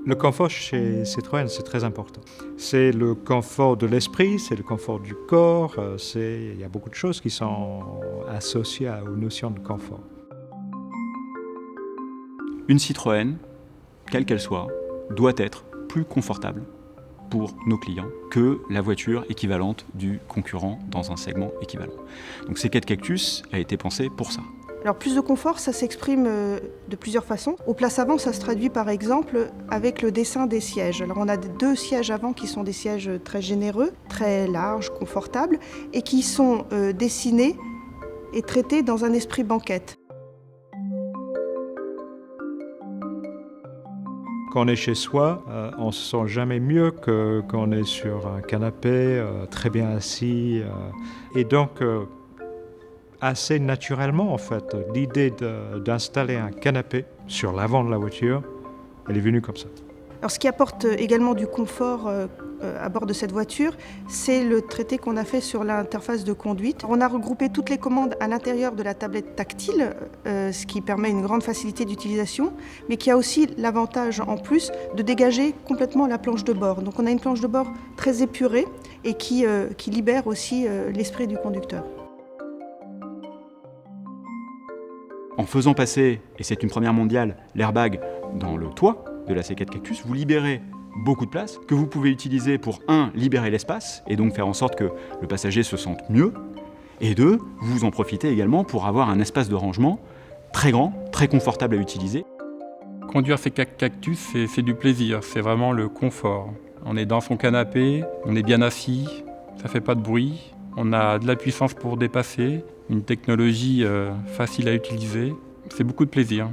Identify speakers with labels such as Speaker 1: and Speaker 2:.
Speaker 1: Le confort chez Citroën, c'est très important. C'est le confort de l'esprit, c'est le confort du corps, il y a beaucoup de choses qui sont associées aux notions de confort.
Speaker 2: Une Citroën, quelle qu'elle soit, doit être plus confortable pour nos clients que la voiture équivalente du concurrent dans un segment équivalent. Donc C4 Cactus a été pensé pour ça.
Speaker 3: Alors plus de confort, ça s'exprime de plusieurs façons. Aux places avant, ça se traduit par exemple avec le dessin des sièges. Alors on a 2 sièges avant qui sont des sièges très généreux, très larges, confortables, et qui sont dessinés et traités dans un esprit banquette.
Speaker 1: Quand on est chez soi, on ne se sent jamais mieux que quand on est sur un canapé, très bien assis. Et donc, assez naturellement, en fait, l'idée d'installer un canapé sur l'avant de la voiture, elle est venue comme ça.
Speaker 3: Alors ce qui apporte également du confort à bord de cette voiture, c'est le traité qu'on a fait sur l'interface de conduite. On a regroupé toutes les commandes à l'intérieur de la tablette tactile, ce qui permet une grande facilité d'utilisation, mais qui a aussi l'avantage en plus de dégager complètement la planche de bord. Donc on a une planche de bord très épurée et qui libère aussi l'esprit du conducteur.
Speaker 2: En faisant passer, et c'est une première mondiale, l'airbag dans le toit de la C4 Cactus, vous libérez beaucoup de place que vous pouvez utiliser pour, 1, libérer l'espace et donc faire en sorte que le passager se sente mieux, et 2, vous en profitez également pour avoir un espace de rangement très grand, très confortable à utiliser.
Speaker 4: Conduire C4 Cactus, c'est du plaisir, c'est vraiment le confort. On est dans son canapé, on est bien assis, ça fait pas de bruit, on a de la puissance pour dépasser, une technologie facile à utiliser, c'est beaucoup de plaisir.